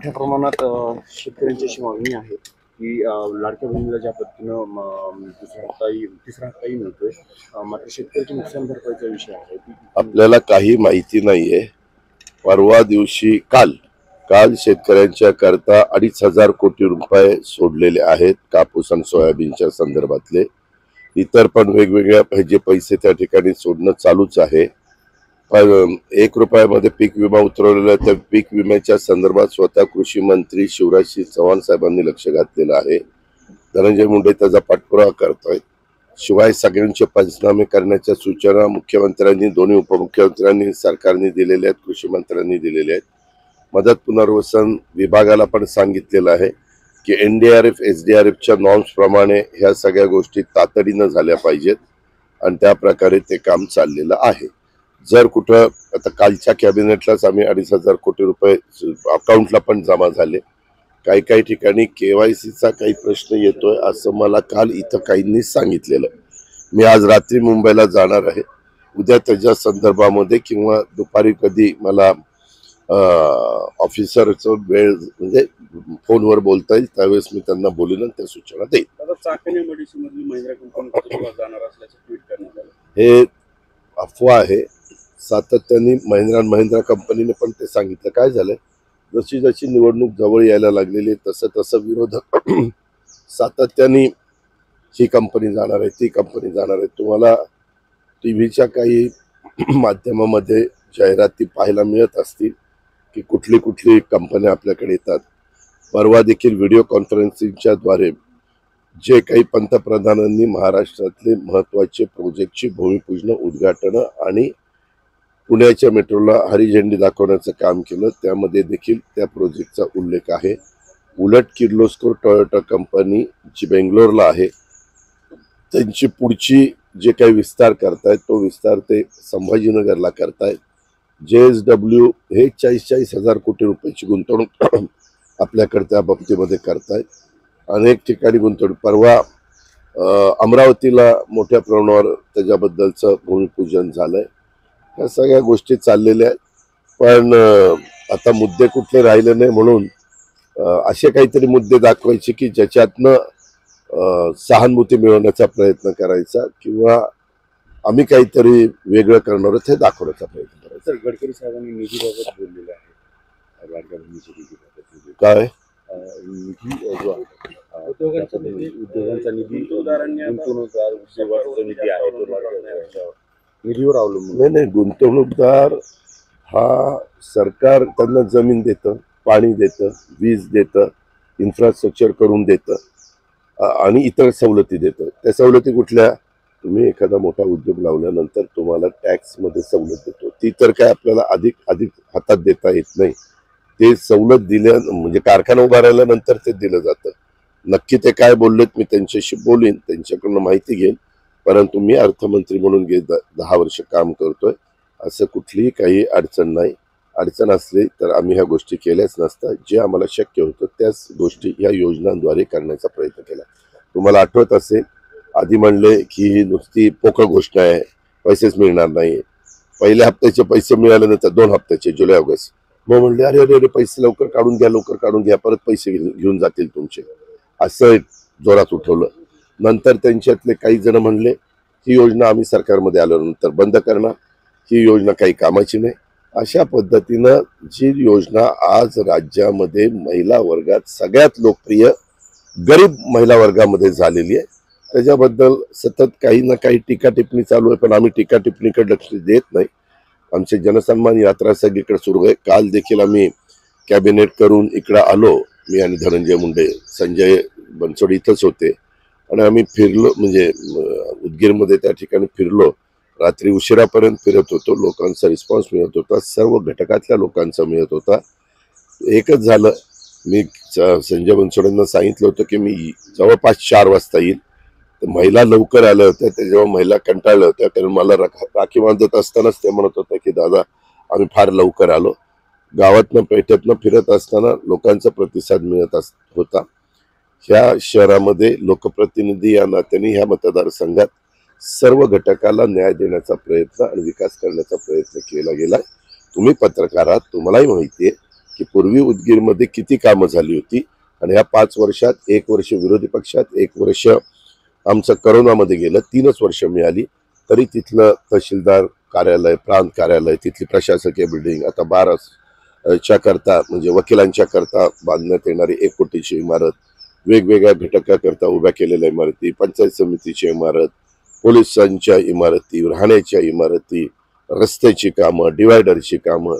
मोठ्या प्रमाणात शेतकऱ्यांची अशी मागणी आहे की लाडक्या बहिणीला ज्या पद्धतीनं तिसरा हप्ताही मिळतोय, मात्र शेतकऱ्याची नुकसान भरपाईचा विषय आहे आपल्याला काही माहिती नाहीये। परवा दिवशी काल शेतकऱ्यांच्या करता 2,500 कोटी रुपये सोडलेले आहेत कापूस आणि सोयाबीनच्या संदर्भातले। इतर पण वेगवेगळ्या जे पैसे त्या ठिकाणी सोडणं चालूच आहे। पण 1 रुपयामध्ये पीक विमा उतरवलेला, त्या पीक विम्याच्या संदर्भात स्वतः कृषी मंत्री शिवराजसिंह चौहान साहेबांनी लक्ष घातलेलं आहे। धनंजय मुंडे त्याचा पाठपुरावा करतायत। शिवाय सगळ्यांचे पंचनामे करण्याच्या सूचना मुख्यमंत्र्यांनी, दोन्ही उपमुख्यमंत्र्यांनी, सरकारने दिलेल्या आहेत, कृषी मंत्र्यांनी दिलेल्या आहेत। मदत पुनर्वसन विभागाला पण सांगितलेलं आहे की NDRF SDRFच्या नॉर्म्स प्रमाणे ह्या सगळ्या गोष्टी तातडीनं झाल्या पाहिजेत आणि त्या प्रकारे ते काम चाललेलं आहे। जर कुठं आता कालच्या कॅबिनेटलाच आम्ही 2,500 कोटी रुपये अकाउंटला पण जमा झाले। काही ठिकाणी KYCचा काही प्रश्न येतोय असं मला काल इथं काहींनी सांगितलेलं। मी आज रात्री मुंबईला जाणार आहे। उद्या त्याच्या संदर्भामध्ये किंवा दुपारी कधी मला ऑफिसरचं वेळ म्हणजे फोनवर बोलता येईल त्यावेळेस मी त्यांना बोलीन आणि त्या सूचना देईन। हे अफवा आहे। सातत्याने महिंद्रा कंपनीने पण ते सांगितलं। काय झालंय, जशी जशी निवडणूक जवळ यायला लागलेली तसं विरोधक सातत्याने ही कंपनी जाणार आहे, ती कंपनी जाणार आहे। तुम्हाला टीव्हीच्या काही माध्यमामध्ये जाहिराती पाहायला मिळत असतील की कुठली कंपन्या आपल्याकडे येतात। परवा देखील व्हिडिओ कॉन्फरन्सिंगच्या द्वारे जे काही पंतप्रधानांनी महाराष्ट्रातले महत्वाचे प्रोजेक्टची भूमिपूजन, उद्घाटन आणि पुण्याच्या मेट्रोला हरी झेंडी दाखवण्याचं काम केलं, त्यामध्ये देखील त्या प्रोजेक्टचा उल्लेख आहे। उलट किर्लोस्कर टोयोटा कंपनी जी बेंगलोरला आहे, त्यांची पुढची जे काही विस्तार करतायत तो विस्तार ते संभाजीनगरला करतायत। JSW हे 40,000 कोटी रुपयाची गुंतवणूक आपल्याकडे त्या बाबतीमध्ये करतायत। अनेक ठिकाणी गुंतवणूक, परवा अमरावतीला मोठ्या प्रमाणावर त्याच्याबद्दलचं भूमिपूजन झालंय। या सगळ्या गोष्टी चाललेल्या आहेत। पण आता मुद्दे कुठले राहिले नाही, म्हणून असे काहीतरी मुद्दे दाखवायचे की ज्याच्यातनं सहानुभूती मिळवण्याचा प्रयत्न करायचा किंवा आम्ही काहीतरी वेगळं करणार आहोत हे दाखवण्याचा प्रयत्न करायचा। गडकरी साहेबांनी निधीबाबत बोललेलं आहे, लाडक्या बहिणीच्या निधीबाबत काय निधी जो आहे उद्योगांचा निधी, गुंतवणूकदार उद्योगाचा निधी आहे तो निधीवर अवलंबून नाही, गुंतवणूकदार हा सरकार त्यांना जमीन देतं, पाणी देतं, वीज देतं, इन्फ्रास्ट्रक्चर करून देतं आणि इतर सवलती देतं। त्या सवलती कुठल्या, तुम्ही एखादा मोठा उद्योग लावल्यानंतर तुम्हाला टॅक्समध्ये सवलत देतो, ती तर काय आपल्याला अधिक हातात देता येत नाही। ते सवलत दिल्या म्हणजे कारखाना उभारल्यानंतर ते दिलं जातं। नक्की ते काय बोललेत मी त्यांच्याशी बोलीन, त्यांच्याकडून माहिती घेईन। परंतु मी अर्थमंत्री म्हणून 10 वर्ष काम करतोय, असं कुठलीही काही अडचण नाही। अडचण असली तर आम्ही ह्या गोष्टी केल्याच नसतात। जे आम्हाला शक्य होतं त्याच गोष्टी ह्या योजनांद्वारे करण्याचा प्रयत्न केला। तुम्हाला आठवत असेल, आधी म्हणले की ही नुसती पोकळ गोष्ट आहे, पैसेच मिळणार नाही। पहिल्या हप्त्याचे पैसे मिळाल्यानंतर 2 हप्त्याचे जुलै ऑगस्ट, मग म्हणले अरे पैसे लवकर काढून घ्या, परत पैसे घेऊन जातील तुमचे, असं जोरात उठवलं। नंतर त्यांच्यातले काही जण म्हणले ही योजना आम्ही सरकारमध्ये आल्यानंतर बंद करणार, ही योजना काही कामाची नाही। अशा पद्धतीनं जी योजना आज राज्यामध्ये महिला वर्गात सगळ्यात लोकप्रिय गरीब महिला वर्गामध्ये झालेली आहे, त्याच्याबद्दल सतत काही ना काही टीका टिप्पणी चालू आहे। पण आम्ही टीका टिप्पणीकडे लक्ष देत नाही। आमचे जनसन्मान यात्रा सगळीकडे सुरू आहे। काल देखील आम्ही कॅबिनेट करून इकडं आलो, मी आणि धनंजय मुंडे, संजय बनसोडे इथंच होते आणि आम्ही फिरलो, म्हणजे उदगीरमध्ये त्या ठिकाणी फिरलो। रात्री उशिरापर्यंत फिरत होतो, लोकांचा रिस्पॉन्स मिळत होता, सर्व घटकातल्या लोकांचा मिळत होता। एकच झालं, मी संजय बनसोडेंना सांगितलं होतं की मी जवळपास 4 वाजता येईल, तर महिला लवकर आल्या होत्या। त्या जेव्हा महिला कंटाळल्या होत्या, कारण मला राखी बांधत असतानाच ते म्हणत होत्या की दादा आम्ही फार लवकर आलो। गावातनं पेठेतनं फिरत असताना लोकांचा प्रतिसाद मिळत होता। ह्या शहरामध्ये लोकप्रतिनिधी या नात्याने ह्या मतदारसंघात सर्व घटकाला न्याय देण्याचा प्रयत्न आणि विकास करण्याचा प्रयत्न केला गेलाय। तुम्ही पत्रकार आहात, तुम्हालाही माहिती आहे की पूर्वी उदगीरमध्ये किती कामं झाली होती आणि ह्या 5 वर्षात 1 वर्ष विरोधी पक्षात, 1 वर्ष आमचं करोनामध्ये गेलं, 3च वर्ष मिळाली तरी तिथलं तहसीलदार कार्यालय, प्रांत कार्यालय, तिथली प्रशासकीय बिल्डिंग आता बारच्या करता म्हणजे वकिलांच्या करता बांधण्यात येणारी 1 कोटीची इमारत, वेगवेगळ्या घटकाकरता उभ्या केलेल्या इमारती, पंचायत समितीची इमारत, पोलिसांच्या इमारती, राहण्याच्या इमारती, रस्त्याची कामं, डिवायडरची कामं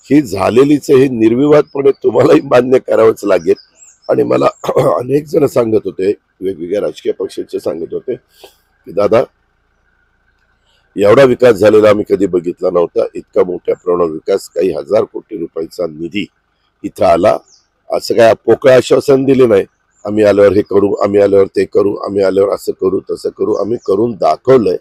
ही झालेलीच हे निर्विवादपणे तुम्हालाही मान्य करावंच लागेल. आणि मला अनेक जण सांगत होते, वेगवेगळ्या राजकीय पक्षाचे सांगत होते की दादा एवढा विकास झालेला आम्ही कधी बघितला नव्हता, इतका मोठ्या प्रमाणावर विकास, काही 1000 कोटी रुपयाचा निधी इथं आला, असं काय पोकळ आश्वासन दिले नाही. आम्ही आल्यावर हे करू, आम्ही आल्यावर ते करू, आम्ही आल्यावर असं करू तसं करू, आम्ही करून दाखवलंय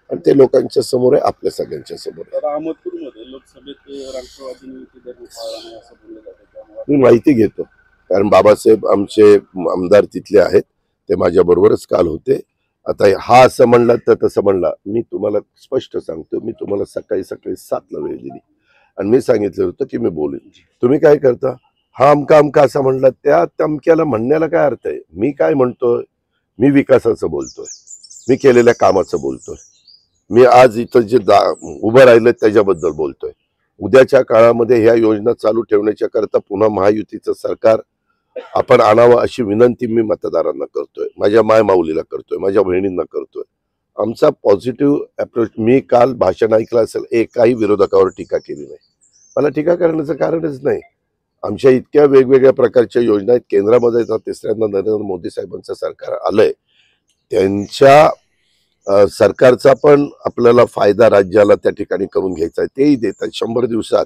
आणि ते लोकांच्या समोर आहे, आपल्या सगळ्यांच्या समोर आहे. अहमदपूरमध्ये लोकसभेत राष्ट्रवादीने युती धरून पाळला नाही असं बोललं जातं, त्यामुळे मी माहिती घेतो कारण बाबासाहेब आमचे आमदार तिथले आहेत, ते माझ्या बरोबरच काल होते. आता हा असं म्हणला तर तसं म्हणला, मी तुम्हाला स्पष्ट सांगतो, मी तुम्हाला सकाळी 7ला वेळ दिली आणि मी सांगितलं होतं की मी बोलेन. तुम्ही काय करता, हा अमका अमका असं म्हणला, त्या तमक्याला म्हणण्याला काय अर्थ आहे? मी काय म्हणतोय, मी विकासाचं बोलतोय, मी केलेल्या कामाचं बोलतोय, मी आज इथं जे उभं राहिलं त्याच्याबद्दल बोलतोय. उद्याच्या काळामध्ये ह्या योजना चालू ठेवण्याच्या करता पुन्हा महायुतीचं सरकार आपण आणावं अशी विनंती मी मतदारांना करतोय, माझ्या मायमाऊलीला करतोय, माझ्या बहिणींना करतोय. आमचा पॉझिटिव्ह अप्रोच. मी काल भाषण ऐकलं असेल, एकाही विरोधकावर टीका केली नाही. मला टीका करण्याचं कारणच नाही. आमच्या इतक्या वेगवेगळ्या प्रकारच्या योजना आहेत. केंद्रामध्ये तिसऱ्यांदा नरेंद्र मोदी साहेबांचं सरकार आलंय, त्यांच्या सरकारचा पण आपल्याला फायदा राज्याला त्या ठिकाणी करून घ्यायचा आहे, तेही देतात. 100 दिवसात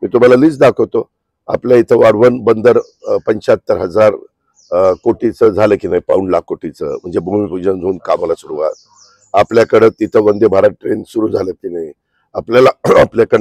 मी तुम्हाला लिस्ट दाखवतो. आपल्या इथं वाढवण बंदर 75,000 कोटीचं झालं की नाही, 1.25 लाख कोटीचं, म्हणजे भूमिपूजन होऊन कामाला सुरुवात. आपल्याकडं तिथं वंदे भारत ट्रेन सुरू झालं की नाही, आपल्याला आपल्याकडनं